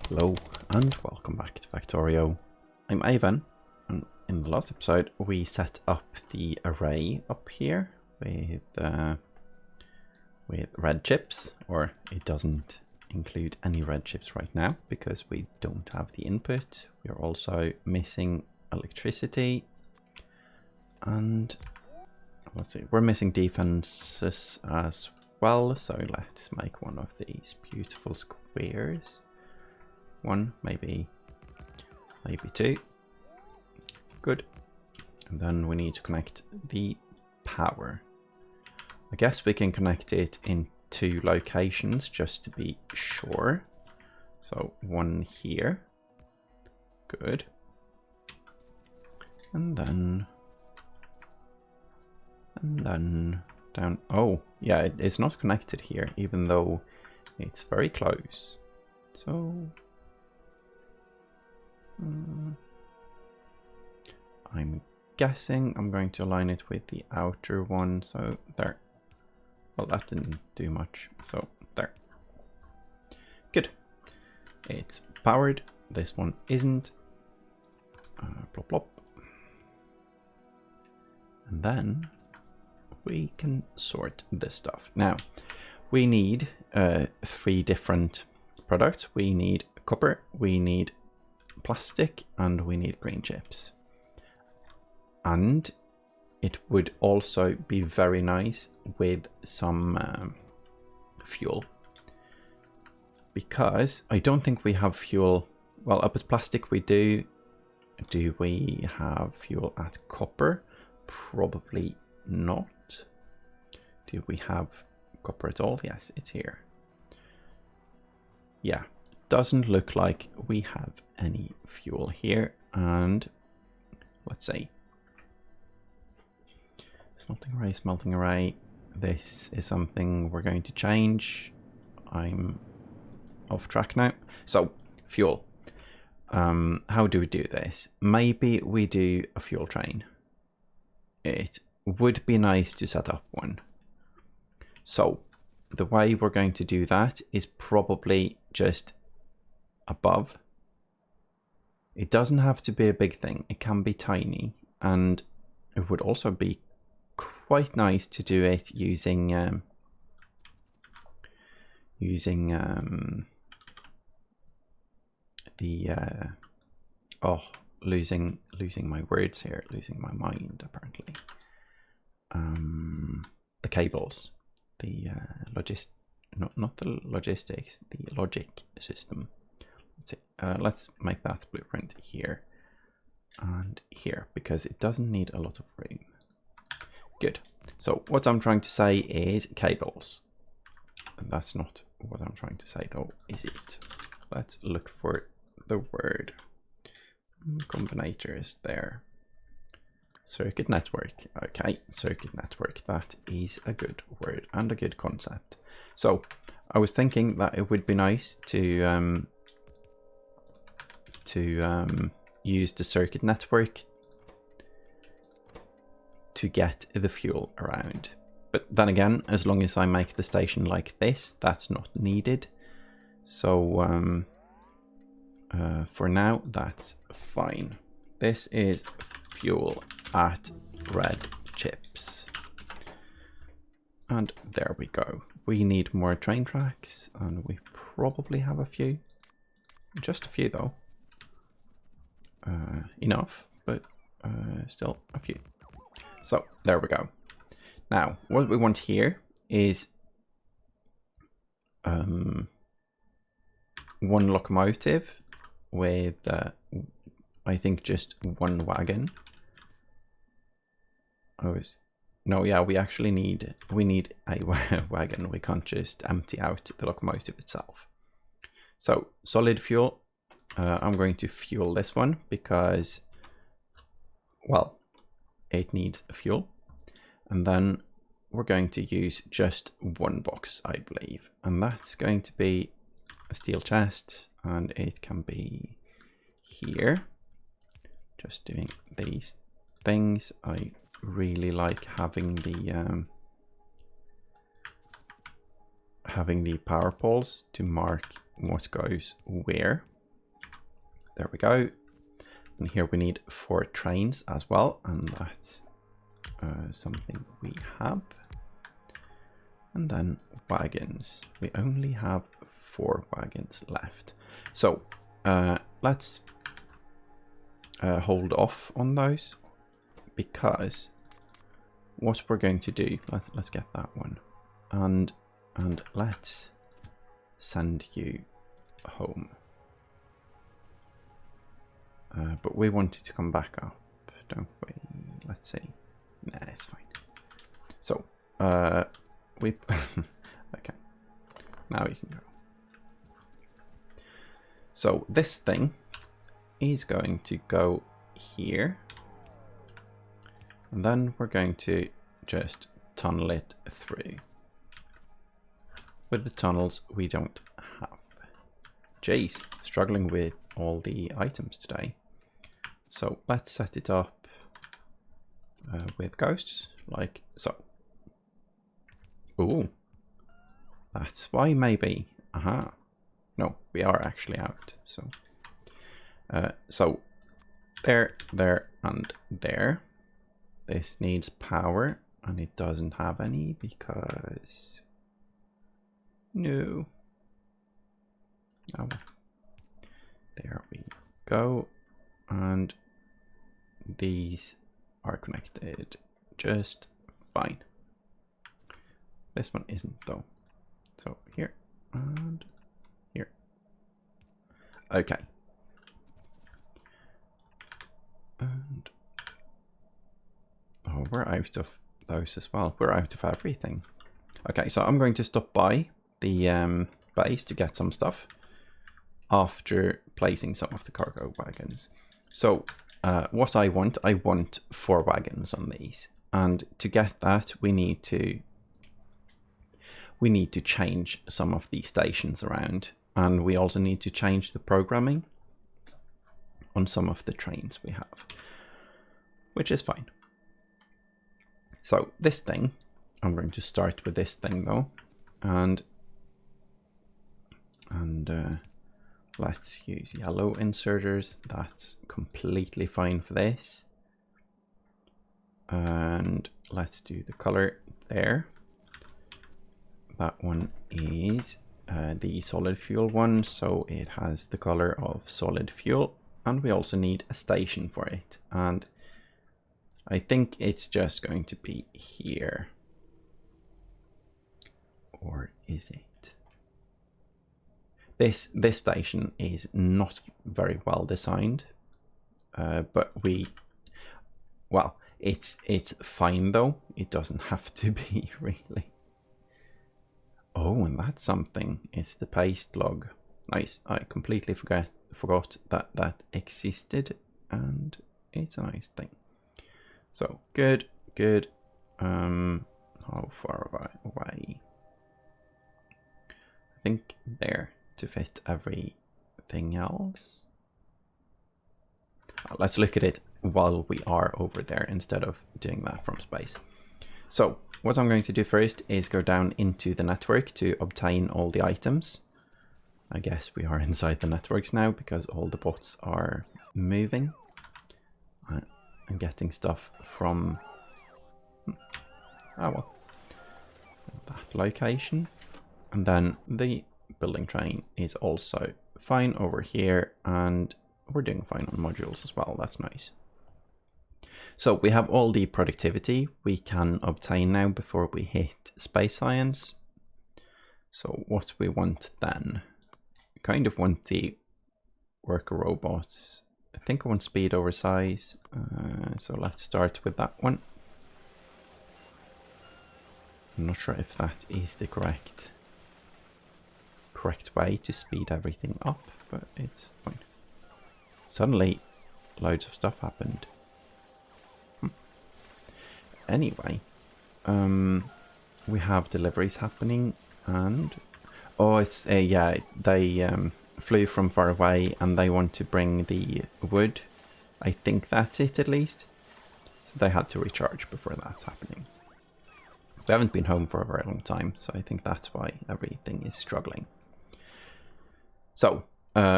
Hello and welcome back to Factorio. I'm Ivan, and in the last episode we set up the array up here with red chips, or it doesn't include any red chips right now because we don't have the input. We are also missing electricity, and let's see, we're missing defenses as well, so let's make one of these beautiful squares. One, maybe two. Good. And then we need to connect the power. I guess we can connect it in 2 locations just to be sure. So one here. Good. And then down. Oh, yeah, it's not connected here, even though it's very close. So I'm guessing I'm going to align it with the outer one, so there. Well, that didn't do much, so there. Good. It's powered. This one isn't. Plop plop. And then we can sort this stuff. Now, we need 3 different products. We need copper, we need plastic, and we need green chips. And it would also be very nice with some fuel, because I don't think we have fuel. Well, up at plastic we do. Do we have fuel at copper? Probably not. Do we have copper at all? Yes, it's here. Yeah, doesn't look like we have any fuel here. And let's see. Smelting array. This is something we're going to change. I'm off track now. So, fuel. How do we do this? Maybe we do a fuel train. It would be nice to set up one. So, the way we're going to do that is probably just above. It doesn't have to be a big thing. It can be tiny, and it would also be quite nice to do it using losing my words here, losing my mind apparently. The cables, the not the logistics, the logic system. Let's see. Let's make that blueprint here and here, because it doesn't need a lot of room. Good. So what I'm trying to say is cables. And that's not what I'm trying to say though, is it? Let's look for the word. Combinator is there. Circuit network. Okay, circuit network. That is a good word and a good concept. So I was thinking that it would be nice to use the circuit network to get the fuel around. But then again, as long as I make the station like this, that's not needed. So for now, that's fine. This is fuel at red chips. And there we go. We need more train tracks, and we probably have a few. Just a few though. Enough, but still a few. So there we go. Now what we want here is one locomotive with I think just 1 wagon. No, yeah, we actually need a wagon. We can't just empty out the locomotive itself. So solid fuel. I'm going to fuel this one because, well, it needs fuel. And then we're going to use just 1 box, I believe. And that's going to be a steel chest, and it can be here. Just doing these things. I really like having the power poles to mark what goes where. There we go. And here we need 4 trains as well, and that's something we have. And then wagons. We only have 4 wagons left. So let's hold off on those, because what we're going to do, let's get that one, and let's send you home. But we want it to come back up, don't we? Let's see. Nah, it's fine. So we okay, now you can go. So this thing is going to go here, and then we're going to just tunnel it through with the tunnels we don't have. Jeez, struggling with all the items today. So let's set it up with ghosts, like so. Ooh, that's why maybe. Aha. No, we are actually out. So, so there, and there. This needs power, and it doesn't have any because no. Oh, there we go, and these are connected just fine. This one isn't though. So here and here. Okay. And oh, we're out of those as well. We're out of everything. Okay, so I'm going to stop by the base to get some stuff after placing some of the cargo wagons. So what I want 4 wagons on these, and to get that we need to change some of these stations around, and we also need to change the programming on some of the trains we have, which is fine. So this thing, I'm going to start with this thing though, and let's use yellow inserters. That's completely fine for this. And let's do the color there. That one is the solid fuel one, so it has the color of solid fuel, and we also need a station for it, and I think it's just going to be here. Or is it? This station is not very well designed, but well, it's fine though. It doesn't have to be really. Oh, and that's something. It's the paste log. Nice. I completely forgot that existed, and it's a nice thing. So good. How far away? I think there to fit everything else. Let's look at it while we are over there instead of doing that from space. So what I'm going to do first is go down into the network to obtain all the items. I guess we are inside the networks now because all the bots are moving. I'm getting stuff from that location. And then the building train is also fine over here, and we're doing fine on modules as well. That's nice. So we have all the productivity we can obtain now before we hit space science. So what we want then, we kind of want the worker robots. I think I want speed over size. So let's start with that one. I'm not sure if that is the correct way to speed everything up, but it's fine. Suddenly loads of stuff happened. Anyway, we have deliveries happening, and oh, it's yeah, they flew from far away and they want to bring the wood. I think that's it, at least. So they had to recharge before that's happening. They haven't been home for a very long time, so I think that's why everything is struggling. So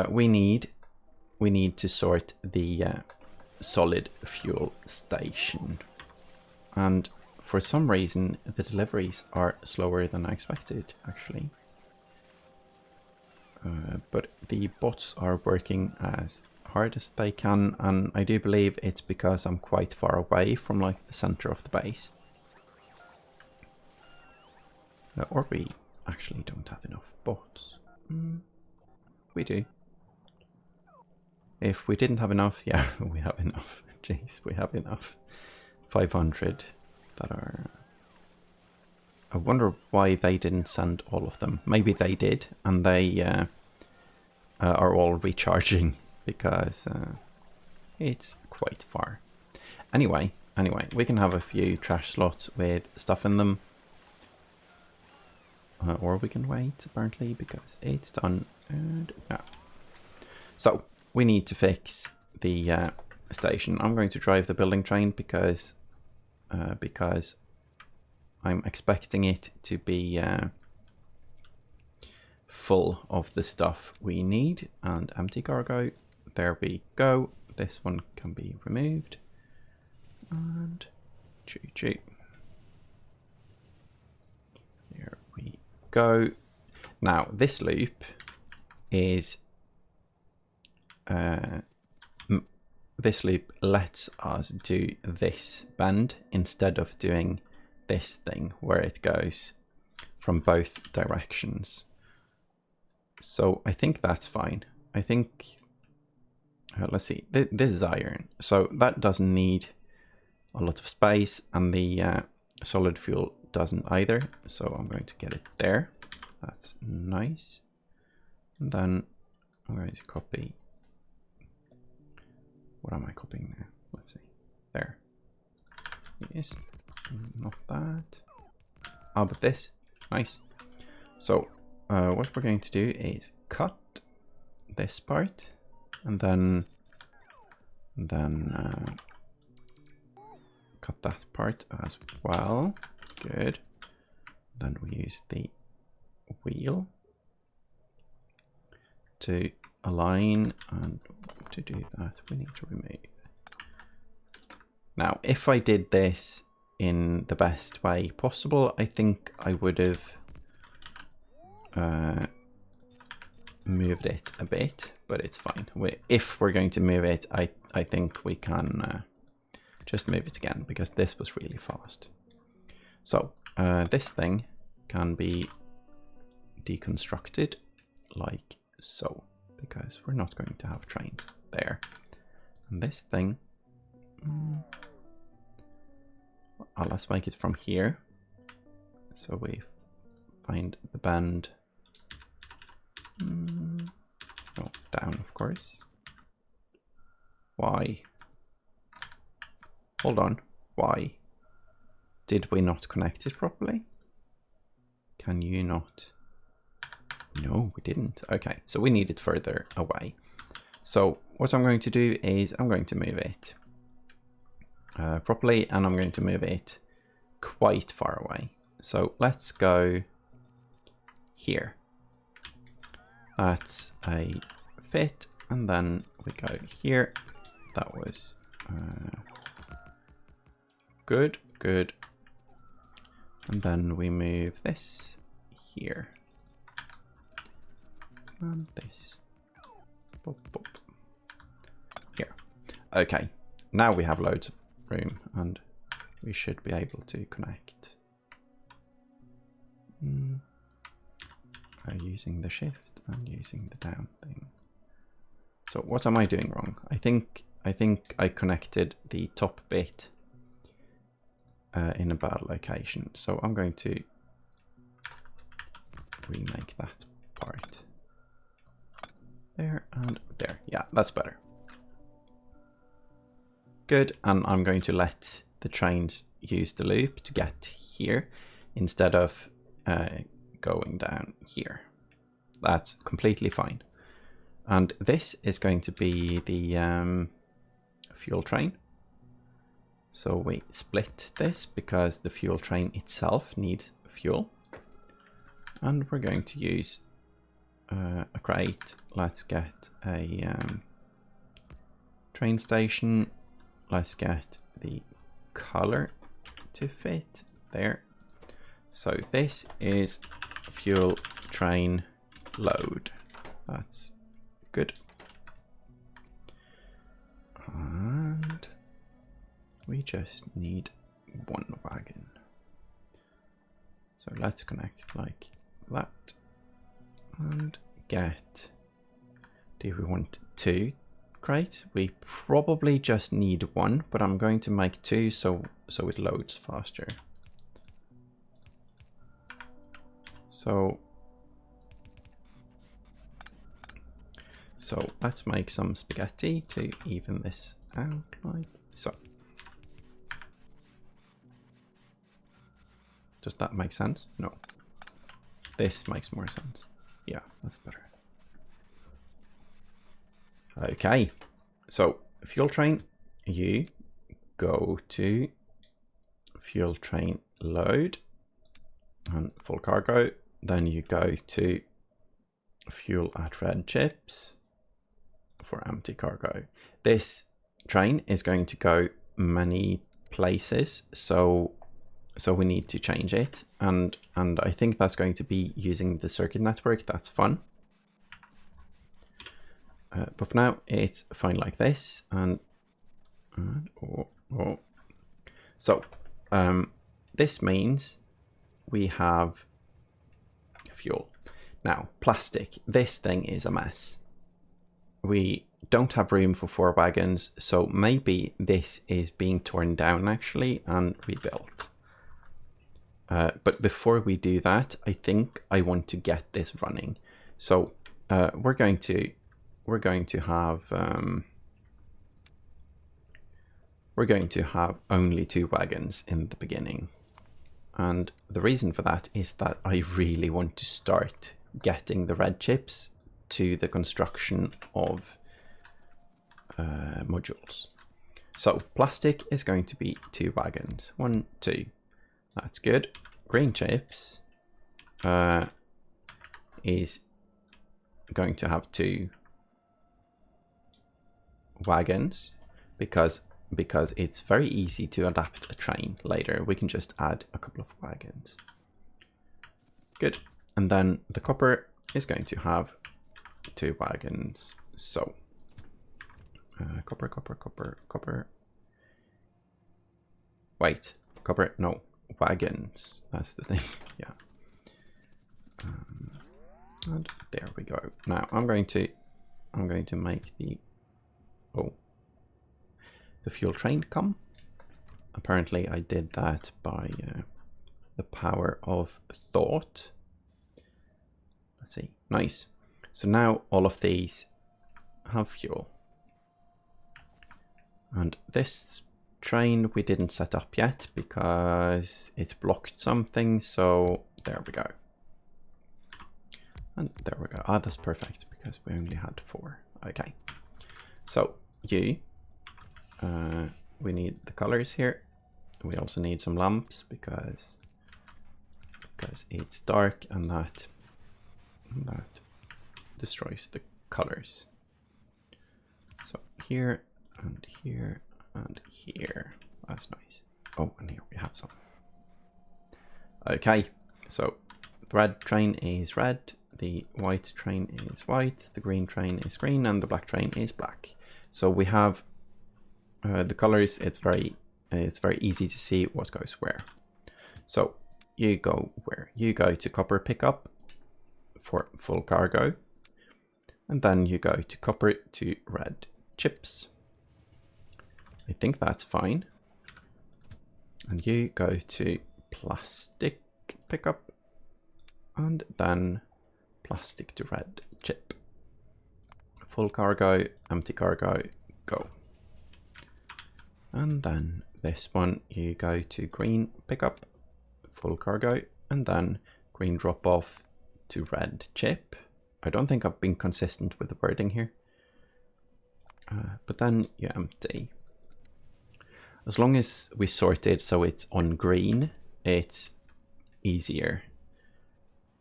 we need we need to sort the solid fuel station. And for some reason, the deliveries are slower than I expected, actually. But the bots are working as hard as they can, and I do believe it's because I'm quite far away from like the center of the base. Or we actually don't have enough bots. We do. If we didn't have enough, yeah, we have enough. Jeez, we have enough. 500 that are... I wonder why they didn't send all of them. Maybe they did, and they are all recharging because it's quite far. Anyway, we can have a few trash slots with stuff in them. Or we can wait, apparently, because it's done. And yeah. So, we need to fix the station. I'm going to drive the building train because I'm expecting it to be full of the stuff we need. And empty cargo. There we go. This one can be removed. And choo-choo. There we go. Now, this loop is... this loop lets us do this bend instead of doing this thing where it goes from both directions. So I think that's fine. I think, let's see, this is iron. So that doesn't need a lot of space, and the solid fuel doesn't either. So I'm going to get it there. That's nice. And then I'm going to copy. What am I copying now? Let's see. There. Yes. Not that. Oh, but this. Nice. So what we're going to do is cut this part, and then cut that part as well. Good. Then we use the wheel to align, and to do that we need to remove. Now, if I did this in the best way possible, I think I would have moved it a bit, but it's fine. If we're going to move it, I think we can just move it again, because this was really fast. So this thing can be deconstructed like so, because we're not going to have trains there. And this thing, let's make it from here. So we find the bend. No, down, of course. Why? Hold on. Why? Did we not connect it properly? Can you not? No, we didn't. Okay, so we need it further away. So what I'm going to do is I'm going to move it properly, and I'm going to move it quite far away. So let's go here. That's a fit, and then we go here. That was good. And then we move this here. And this. Boop, boop. Here. Okay. Now we have loads of room, and we should be able to connect. Using the shift and using the down thing. So what am I doing wrong? I think I connected the top bit in a bad location. So I'm going to remake that part. There and there. Yeah, that's better. Good. And I'm going to let the trains use the loop to get here instead of going down here. That's completely fine. And this is going to be the fuel train. So we split this because the fuel train itself needs fuel. And we're going to use a crate. Let's get a train station. Let's get the color to fit there. So this is fuel train load. That's good. And we just need one wagon. So let's connect like that and get, do we want 2 crates? We probably just need 1, but I'm going to make 2 so it loads faster. So let's make some spaghetti to even this out like so. Does that make sense? No. This makes more sense. Yeah, that's better. Okay, so fuel train, you go to fuel train load and full cargo. Then you go to fuel at red chips for empty cargo. This train is going to go many places, so we need to change it, and I think that's going to be using the circuit network. That's fun. But for now, it's fine like this. So this means we have fuel. Now, plastic. This thing is a mess. We don't have room for 4 wagons, so maybe this is being torn down actually and rebuilt. But before we do that, I think I want to get this running. So we're going to have only 2 wagons in the beginning, and the reason for that is that I really want to start getting the red chips to the construction of modules. So plastic is going to be 2 wagons. 1, 2. That's good. Green chips is going to have 2 wagons because it's very easy to adapt a train later. We can just add a couple of wagons. Good. And then the copper is going to have 2 wagons. So copper. Wait, copper, no, wagons. That's the thing. Yeah. And there we go. Now I'm going to make the fuel train come. Apparently I did that by the power of thought. Let's see. Nice. So now all of these have fuel. And this train we didn't set up yet because it blocked something. So there we go. And there we go. Ah, that's perfect because we only had 4. Okay. So we need the colors here. We also need some lamps because it's dark and that destroys the colors. So here and here and here. That's nice. Oh, and here we have some. Okay, so the red train is red, the white train is white, the green train is green, and the black train is black. So we have the colors. It's very easy to see what goes where. So you go where? You go to copper pickup for full cargo, and then you go to copper to red chips. I think that's fine. And you go to plastic pickup and then plastic to red chip. Full cargo, empty cargo, go. And then this one, you go to green pickup, full cargo, and then green drop off to red chip. I don't think I've been consistent with the wording here. But then you empty. As long as we sort it so it's on green, it's easier.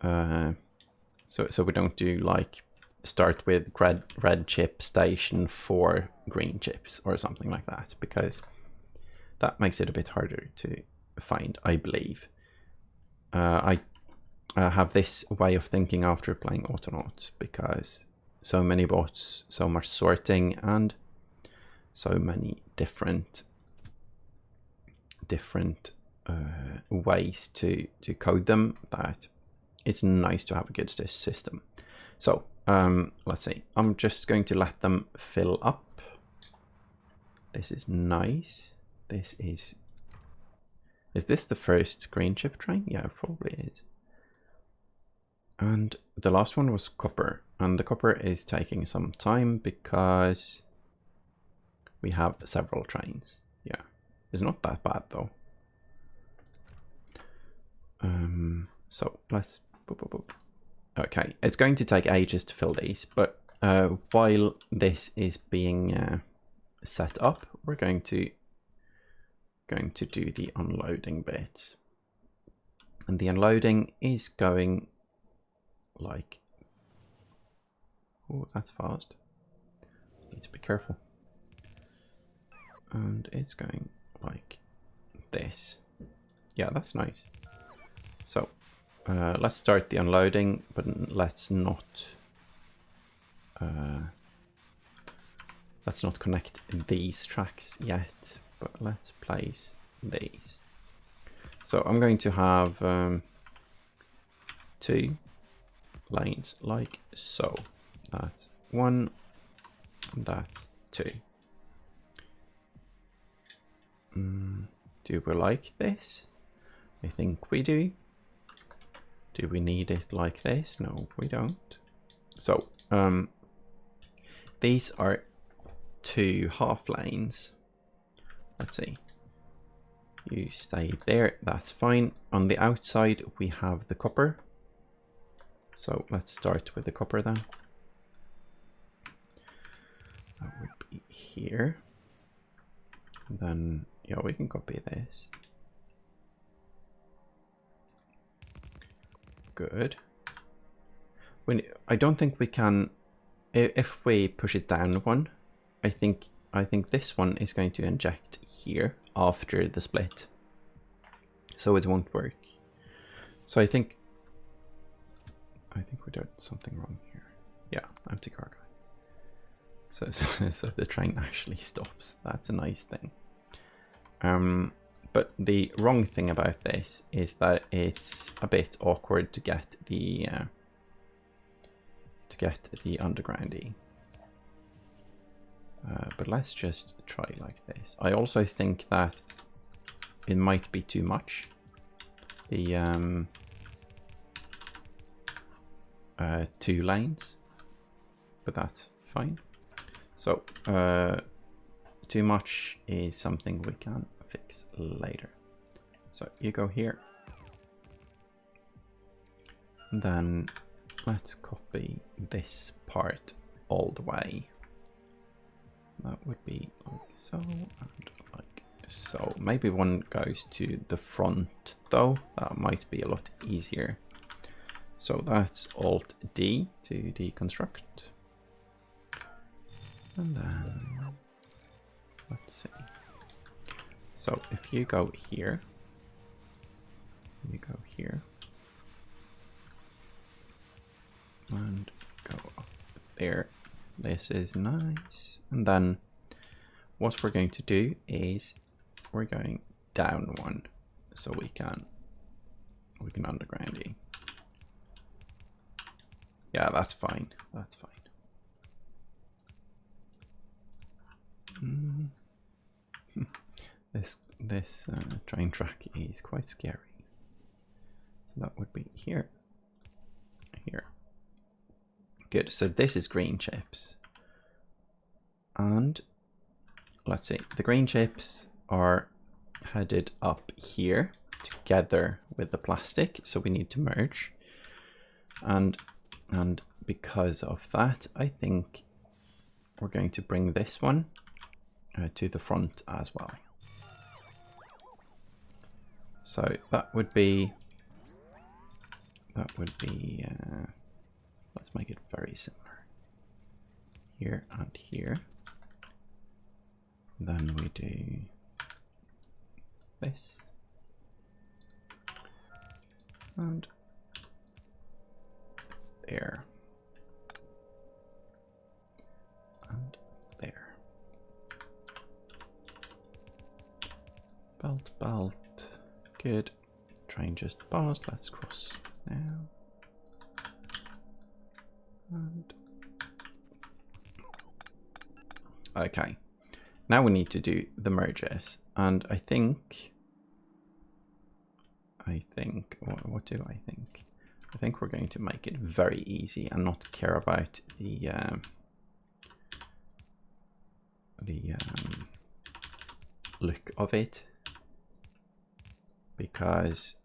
So we don't do like start with red chip station for green chips or something like that, because that makes it a bit harder to find, I believe. I have this way of thinking after playing Autonauts, because so many bots, so much sorting, and so many different ways to code them, that it's nice to have a good system. So let's see, I'm just going to let them fill up. This is nice. This is this the first green chip train? Yeah, it probably is. And the last one was copper, and the copper is taking some time because we have several trains. Yeah, it's not that bad though. So let's okay, it's going to take ages to fill these, but while this is being set up, we're going to do the unloading bits, and the unloading is going like, oh, that's fast, need to be careful, and it's going like this. Yeah, that's nice. So let's start the unloading, but let's not connect these tracks yet, but let's place these. So I'm going to have 2 lanes like so. That's 1, that's 2. Do we like this? I think we do. Do we need it like this? No, we don't. So these are 2 half lanes. Let's see. You stay there, that's fine. On the outside we have the copper. So let's start with the copper then. That would be here. And then, yeah, we can copy this. Good. I don't think we can, if we push it down 1, I think this one is going to inject here after the split, so it won't work. So I think we did something wrong here. Yeah, empty cargo. So the train actually stops. That's a nice thing. But the wrong thing about this is that it's a bit awkward to get the undergroundy. But let's just try like this. I also think that it might be too much. The 2 lanes, but that's fine. So too much is something we can fix later. So you go here, and then let's copy this part all the way. That would be like so and like so. Maybe one goes to the front though, that might be a lot easier. So that's Alt D to deconstruct, and then let's see. So if you go here, you go here, and go up there. This is nice. And then what we're going to do is we're going down 1, so we can underground it. Yeah, that's fine. That's fine. This train track is quite scary. So that would be here. Here. Good. So this is green chips. And let's see. The green chips are headed up here together with the plastic. So we need to merge. And because of that, I think we're going to bring this one to the front as well. So that would be let's make it very similar. here and here. Then we do this. And there. And there. Belt, belt. Good. Train just paused. Let's cross now. And okay. Now we need to do the merges. And I think what do I think? I think we're going to make it very easy and not care about the look of it, because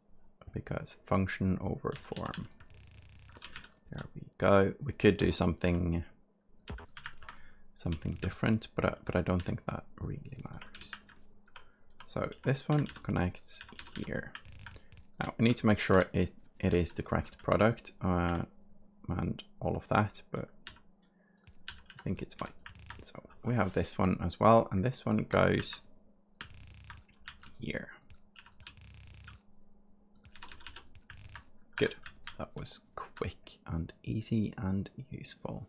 function over form. There we go. We could do something different, but I don't think that really matters. So this one connects here. Now we need to make sure it is the correct product and all of that, but I think it's fine. So we have this one as well, and this one goes here. Good. That was quick and easy and useful.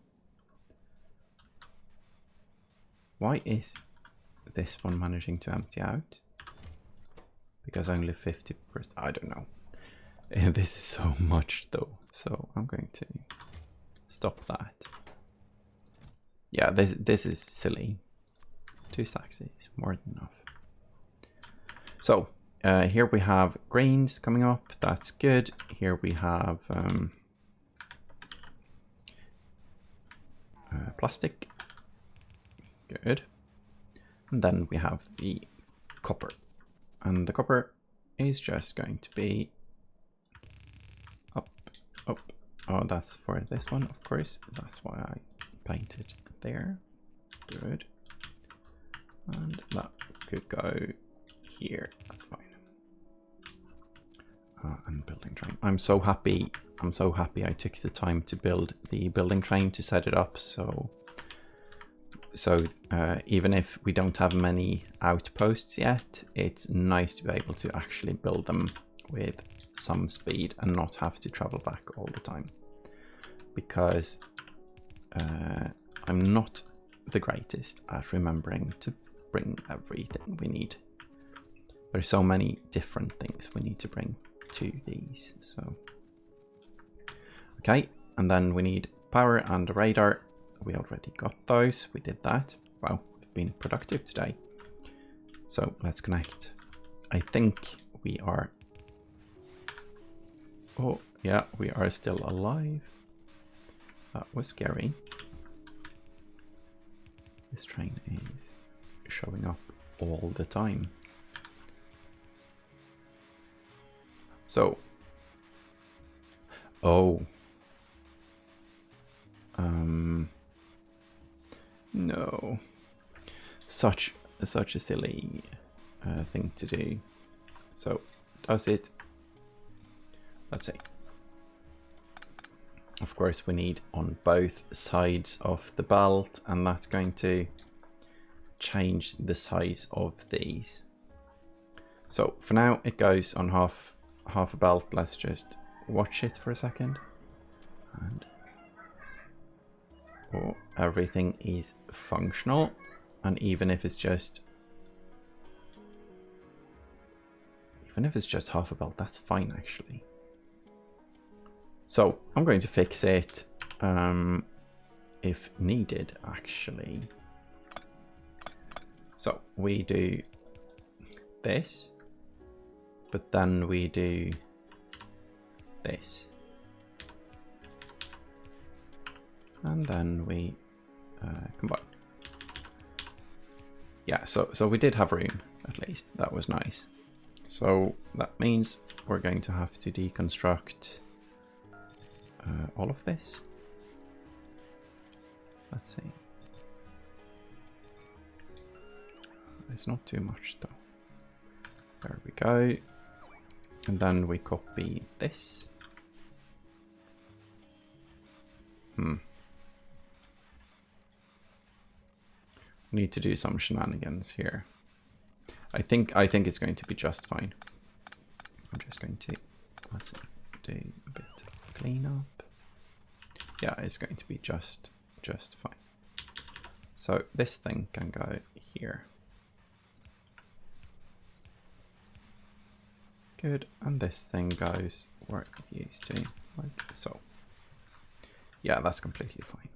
Why is this one managing to empty out? Because only 50%, I don't know. This is so much though, so I'm going to stop that. Yeah, this is silly. 2 stacks is more than enough. So here we have grains coming up, that's good. Here we have plastic, good. And then we have the copper. And the copper is just going to be up, up. Oh, that's for this one, of course. That's why I painted there. Good. And that could go here. That's fine. And building train. I'm so happy I took the time to build the building train to set it up. So even if we don't have many outposts yet, it's nice to be able to actually build them with some speed and not have to travel back all the time, because I'm not the greatest at remembering to bring everything we need. There's so many different things we need to bring to these. So okay, and then we need power and a radar. We already got those. We did that. Wow, we've been productive today. So let's connect. I think we are... Oh, yeah, we are still alive. That was scary. This train is showing up all the time. So... Oh. No. Such a silly thing to do. So, does it... Let's see. Of course, we need on both sides of the belt, and that's going to change the size of these. So, for now, it goes on half a belt. Let's just watch it for a second. And oh, everything is functional, and even if it's just half a belt, that's fine actually. So I'm going to fix it if needed actually. So we do this, but then we do this. And then we combine. Yeah, so we did have room, at least. That was nice. So that means we're going to have to deconstruct all of this. Let's see. It's not too much though. There we go. And then we copy this. need to do some shenanigans here. I think it's going to be just fine. I'm just going to let's do a bit of cleanup. Yeah, it's going to be just fine. So this thing can go here. Good, and this thing goes where it used to, like so. Yeah, that's completely fine.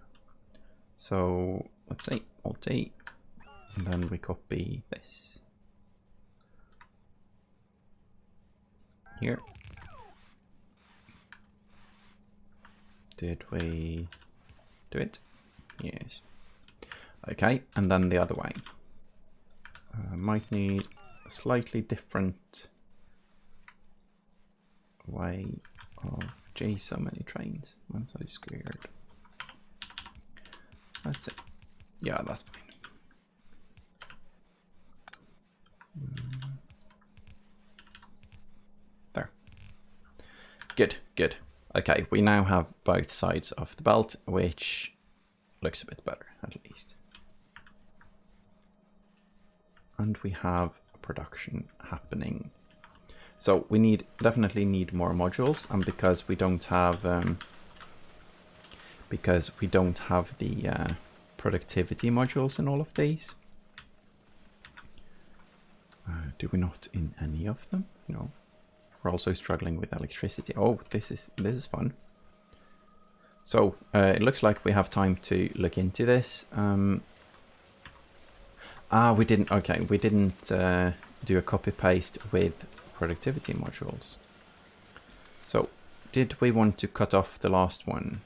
So let's say Alt-A, and then we copy this here. Did we do it? Yes. Okay, and then the other way. Might need a slightly different way of... Geez, so many trains. I'm so scared. That's it. Yeah, that's fine. There. Good, good. Okay, we now have both sides of the belt, which looks a bit better, at least. And we have production happening. So we definitely need more modules, and because we don't have the productivity modules in all of these. Do we not in any of them? No. We're also struggling with electricity. Oh, this is fun. So it looks like we have time to look into this. We didn't. Okay, we didn't do a copy paste with productivity modules. So did we want to cut off the last one?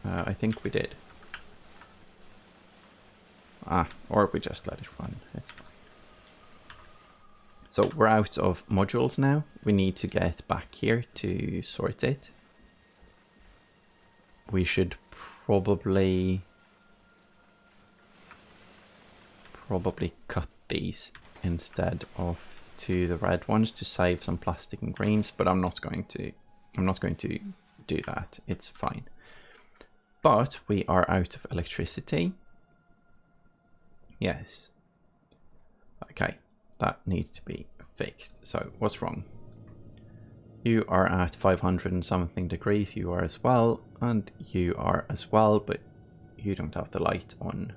I think we did. Or we just let it run. It's fine. So we're out of modules now. We need to get back here to sort it. We should probably cut these instead of to the red ones to save some plastic and greens, but I'm not going to do that. It's fine. But we are out of electricity. Yes. Okay, that needs to be fixed. So what's wrong? You are at 500 and something degrees. You are as well, and you are as well, but you don't have the light on.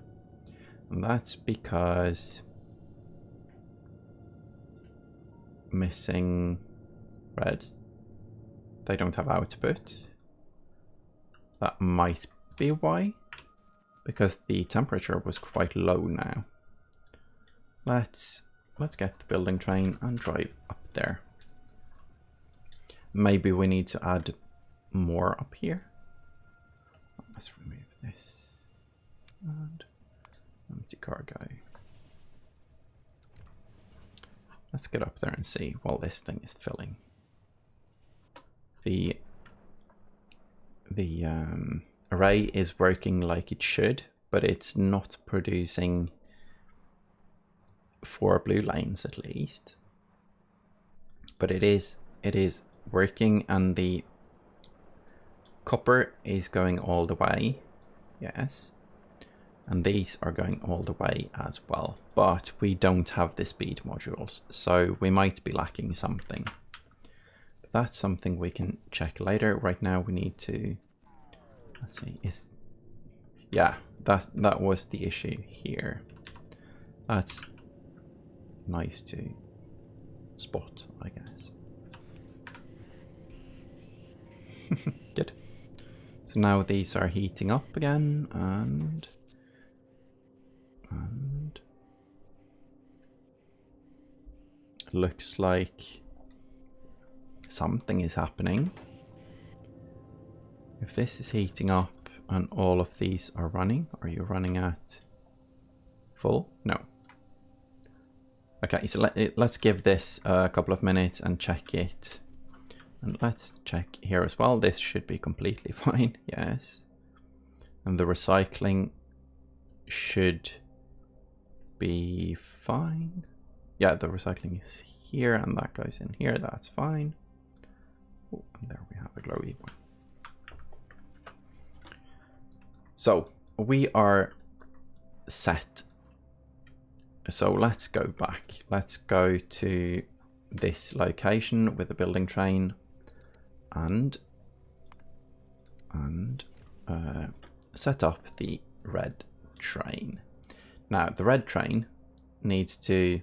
And that's because missing red. They don't have output. That might be why, because the temperature was quite low now. Let's get the building train and drive up there. Maybe we need to add more up here. Let's remove this and empty cargo. Let's get up there and see while this thing is filling. The array is working like it should, but it's not producing 4 blue lanes at least. But it is working, and the copper is going all the way. Yes. And these are going all the way as well. But we don't have the speed modules, so we might be lacking something. But that's something we can check later. Right now we need to, let's see, yeah, that was the issue here. That's nice to spot, I guess. Good. So now these are heating up again, and looks like something is happening. If this is heating up and all of these are running, are you running at full? No. Okay, so let's give this a couple of minutes and check it. And let's check here as well. This should be completely fine. Yes. And the recycling should be fine. Yeah, the recycling is here and that goes in here. That's fine. Oh, and there we have a glowy one. So we are set So let's go back. Let's go to this location with the building train and set up the red train. Now the red train needs to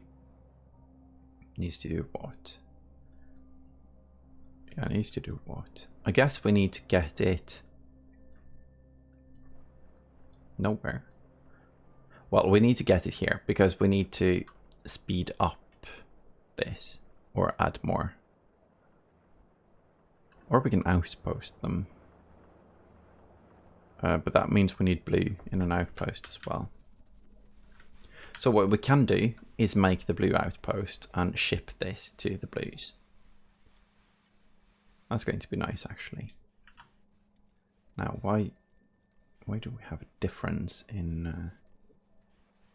do what? Yeah, it needs to do what? I guess we need to get it nowhere. Well, we need to get it here because we need to speed up this or add more. Or we can outpost them. But that means we need blue in an outpost as well. So what we can do is make the blue outpost and ship this to the blues. That's going to be nice, actually. Now, why do we have a difference in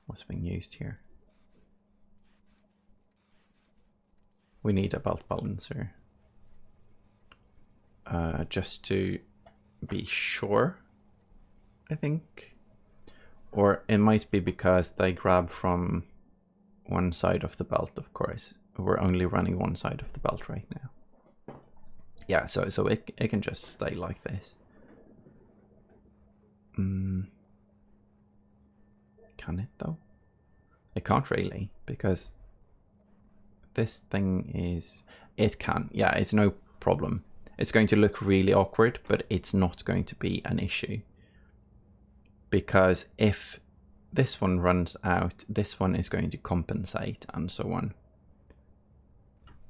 what's being used here? We need a belt balancer. Just to be sure, I think. Or it might be because they grab from one side of the belt, of course. We're only running one side of the belt right now. Yeah, so it can just stay like this. Can it though? It can't really, because this thing is... It can, yeah, it's no problem. It's going to look really awkward, but it's not going to be an issue. Because if this one runs out, this one is going to compensate and so on.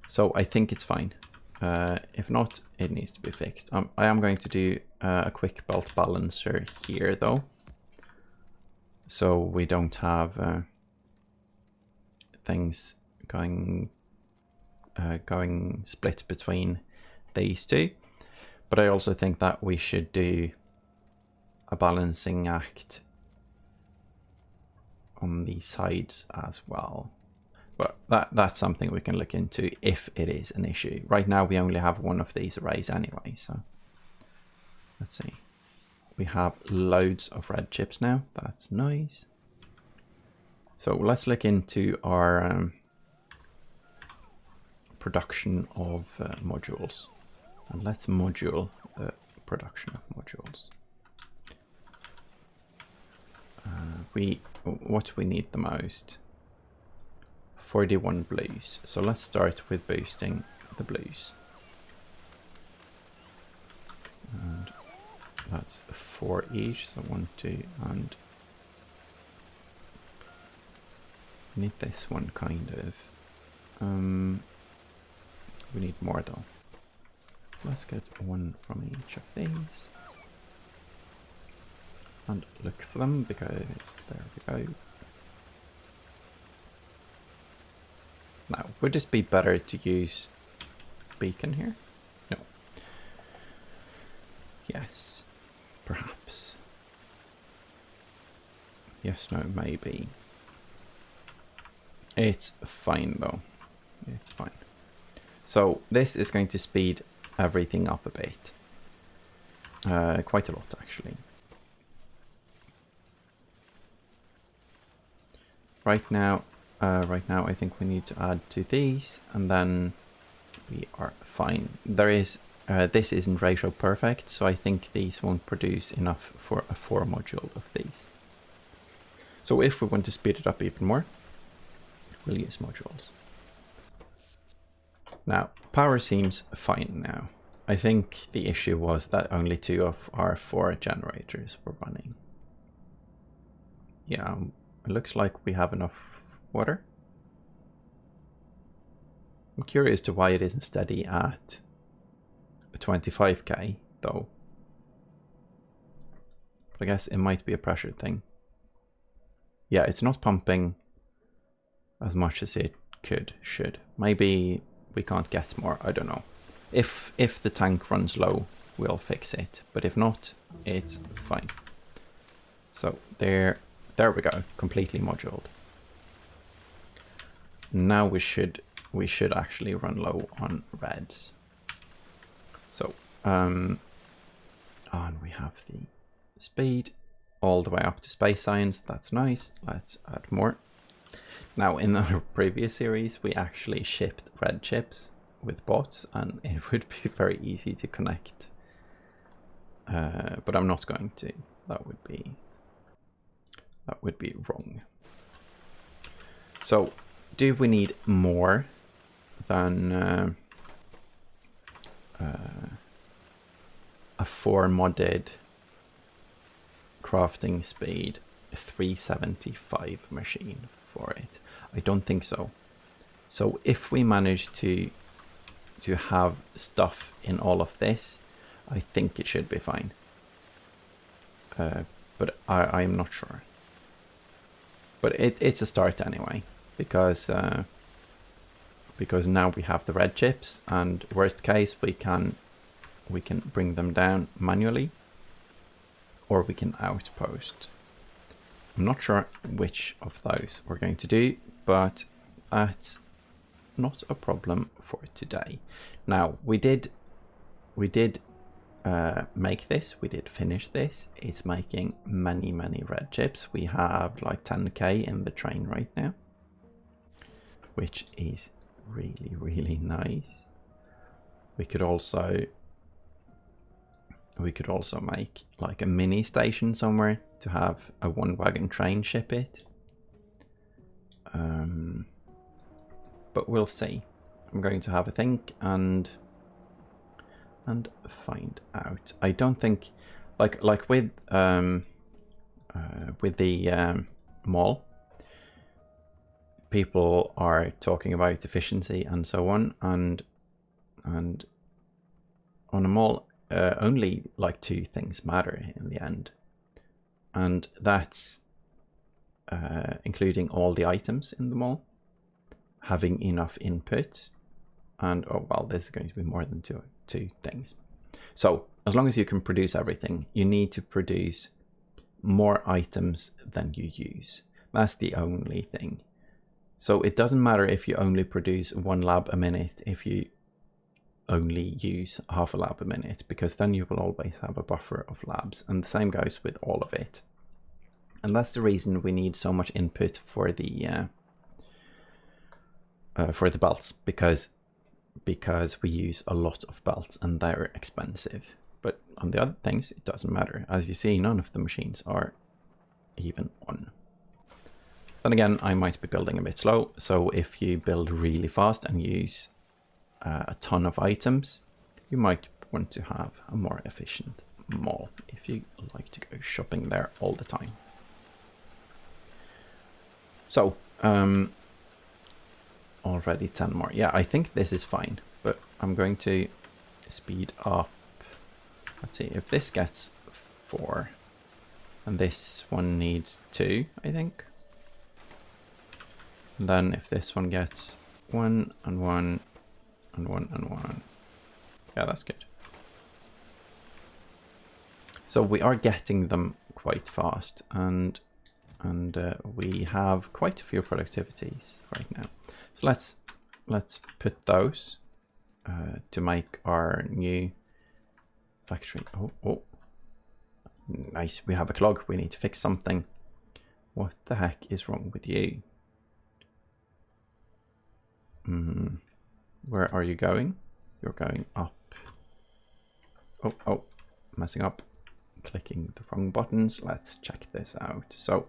So I think it's fine. If not, it needs to be fixed. I am going to do a quick belt balancer here though. So we don't have things going split between these two. But I also think that we should do a balancing act on the sides as well. But that's something we can look into if it is an issue. Right now we only have one of these arrays anyway, so let's see. We have loads of red chips now. That's nice. So let's look into our production of modules. And let's module the production of modules. What we need the most? 41 blues. So let's start with boosting the blues. And that's 4 each, so 1, 2, and we need this one kind of. We need more though. Let's get one from each of these. And look for them, because there we go. Now, would it be better to use beacon here? No. Yes, perhaps. Yes, no, maybe. It's fine though. It's fine. So this is going to speed everything up a bit. Quite a lot actually. Right now I think we need to add to these, and then we are fine. There is this isn't ratio perfect, so I think these won't produce enough for a 4 module of these. So if we want to speed it up even more, we'll use modules. Now power seems fine now. I think the issue was that only 2 of our 4 generators were running. Yeah. It looks like we have enough water. I'm curious to why it isn't steady at 25k though. But I guess it might be a pressure thing. Yeah, it's not pumping as much as it should. Maybe we can't get more, I don't know. If the tank runs low, we'll fix it. But if not, it's fine. So there we go, completely moduled. Now we should actually run low on reds. So and we have the speed all the way up to space science. That's nice. Let's add more. Now, in the previous series, we actually shipped red chips with bots, and it would be very easy to connect. But I'm not going to. That would be wrong. So, do we need more than a 4 modded crafting speed 375 machine for it? I don't think so. So if we manage to have stuff in all of this, I think it should be fine. But I'm not sure. But it's a start anyway, because now we have the red chips, and worst case we can bring them down manually, or we can outpost. I'm not sure which of those we're going to do, but that's not a problem for today. Now, we did make this, we did finish this. It's making many red chips. We have like 10k in the train right now, which is really nice. We could also make like a mini station somewhere to have a 1-wagon train ship it. But we'll see. I'm going to have a think and find out. I don't think like with the mall, people are talking about efficiency and so on, and on a mall only like 2 things matter in the end, and that's including all the items in the mall, having enough input, and oh well, this is going to be more than two things. So as long as you can produce everything, you need to produce more items than you use. That's the only thing. So it doesn't matter if you only produce 1 lab a minute if you only use half a lab a minute, because then you will always have a buffer of labs, and the same goes with all of it. And that's the reason we need so much input for the belts, because we use a lot of belts and they're expensive. But on the other things, it doesn't matter. As you see, none of the machines are even on. Then again, I might be building a bit slow, so if you build really fast and use a ton of items, you might want to have a more efficient mall if you like to go shopping there all the time. So already 10 more. Yeah, I think this is fine, but I'm going to speed up. Let's see if this gets 4 and this one needs 2, I think. And then if this one gets 1 and 1 and 1 and 1. Yeah, that's good. So we are getting them quite fast, and we have quite a few productivities right now. So let's put those to make our new factory. Oh, nice. We have a clog. We need to fix something. What the heck is wrong with you? Where are you going? You're going up. Oh, messing up. Clicking the wrong buttons. Let's check this out. So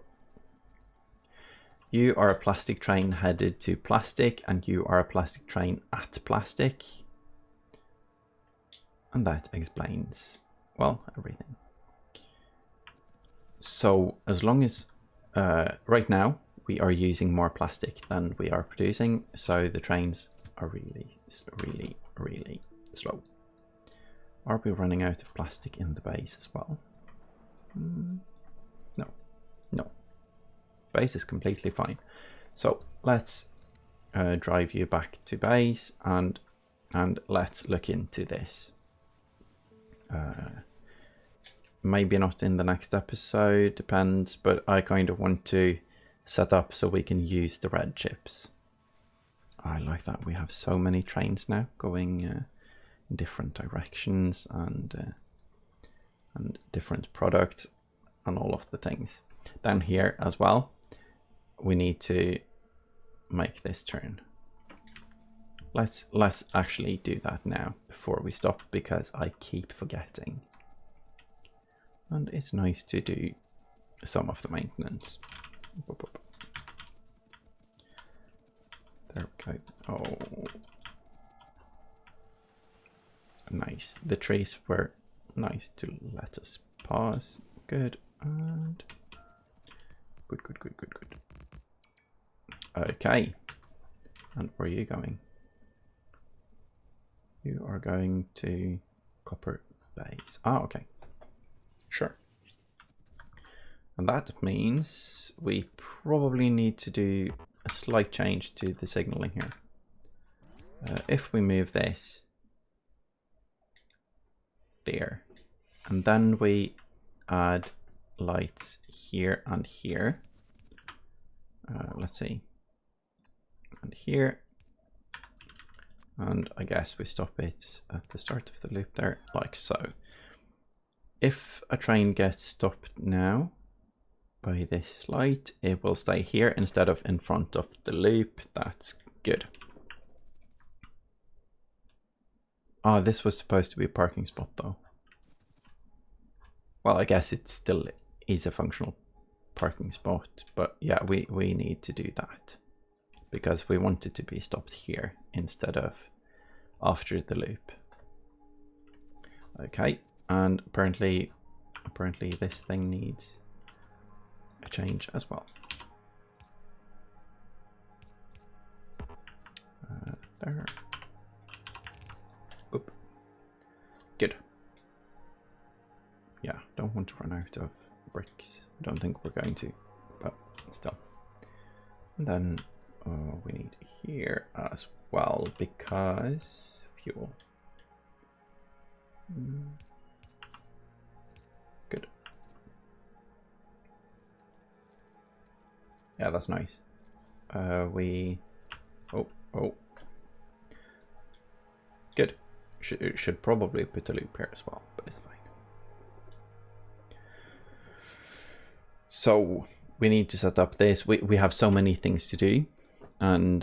you are a plastic train headed to plastic, and you are a plastic train at plastic. And that explains, well, everything. So as long as right now we are using more plastic than we are producing, so the trains are really slow. Are we running out of plastic in the base as well? No. Base is completely fine. So let's drive you back to base and let's look into this. Maybe not in the next episode, depends, but I kind of want to set up so we can use the red chips. I like that we have so many trains now going in different directions and different products and all of the things. Down here as well, we need to make this turn. Let's actually do that now before we stop, because I keep forgetting. And it's nice to do some of the maintenance. There we go. Oh, nice. The trees were nice to let us pass. Good. And good. Okay. And where are you going? You are going to Copper Base. Ah, okay. Sure. And that means we probably need to do a slight change to the signaling here. If we move this there, and then we add lights here and here. Let's see. And here. And I guess we stop it at the start of the loop there, like so. If a train gets stopped now by this light, it will stay here instead of in front of the loop. That's good. Oh, this was supposed to be a parking spot though. Well, I guess it still is a functional parking spot, but yeah, we need to do that because we want it to be stopped here instead of after the loop. Okay, and apparently this thing needs a change as well. There. Oop. Good. Yeah, don't want to run out of bricks. I don't think we're going to, but still. And then we need here as well because fuel. Good. Yeah, that's nice. Oh. Good. Should probably put a loop here as well, but it's fine. So we need to set up this. We have so many things to do, and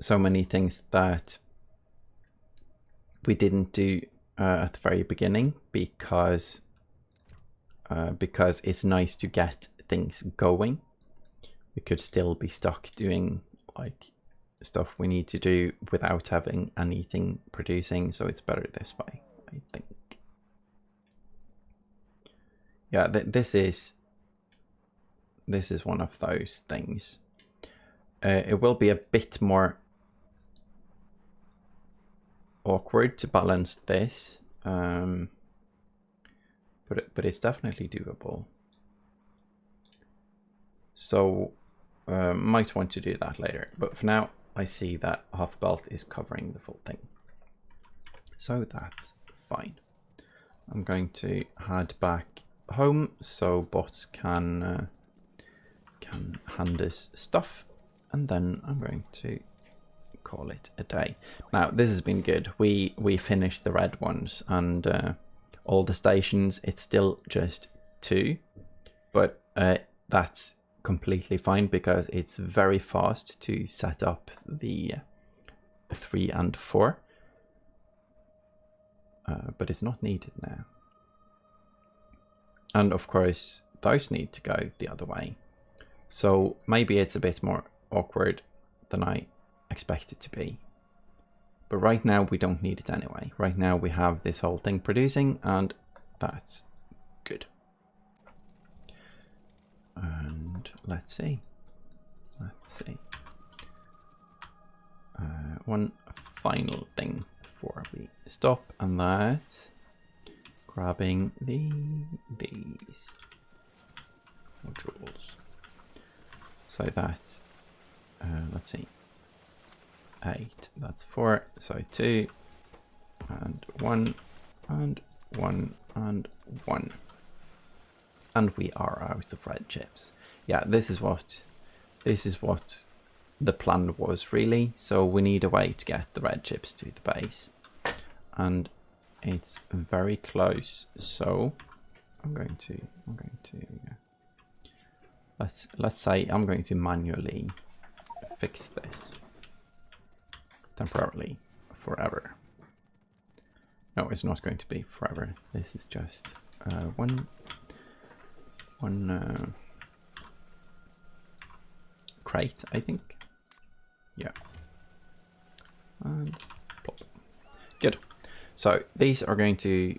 so many things that we didn't do at the very beginning because it's nice to get things going. We could still be stuck doing like stuff we need to do without having anything producing, so it's better this way, I think. Yeah, this is one of those things. It will be a bit more awkward to balance this, but it's definitely doable. So might want to do that later, but for now I see that half belt is covering the full thing, so that's fine. I'm going to head back home so bots can hand this stuff, and then I'm going to call it a day. Now this has been good. We finished the red ones, and all the stations, it's still just 2, but that's completely fine because it's very fast to set up the 3 and 4, but it's not needed now. And of course those need to go the other way, so maybe it's a bit more awkward than I expect it to be, but right now we don't need it anyway. Right now we have this whole thing producing, and that's good. And let's see. One final thing before we stop, and that's grabbing these modules. So that's let's see, 8. That's 4. So 2 and 1 and 1 and 1. And we are out of red chips. Yeah, this is what the plan was really. So we need a way to get the red chips to the base, and it's very close. So I'm going to let's say I'm going to manually fix this temporarily forever. No, it's not going to be forever. This is just one crate, I think. Yeah. And plop. Good. So these are going to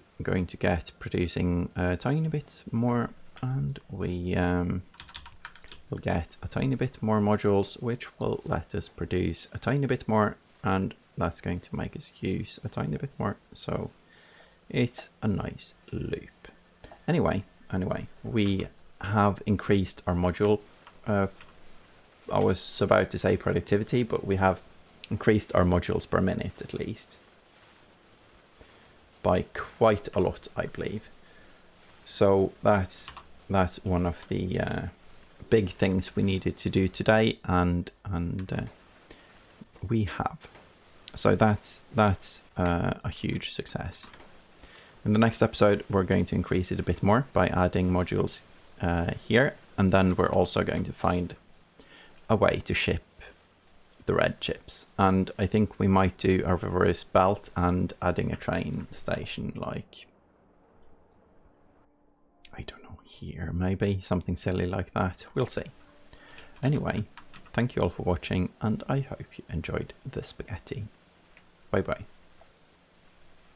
get producing a tiny bit more, and we will get a tiny bit more modules, which will let us produce a tiny bit more, and that's going to make us use a tiny bit more. So it's a nice loop. Anyway, we have increased our module. I was about to say productivity, but we have increased our modules per minute at least by quite a lot, I believe. So that's one of the big things we needed to do today, and we have. So that's a huge success. In the next episode, we're going to increase it a bit more by adding modules here, and then we're also going to find a way to ship the red chips. And I think we might do a reverse belt and adding a train station, like, I don't know, here maybe, something silly like that. We'll see. Anyway, thank you all for watching, and I hope you enjoyed the spaghetti. Bye bye.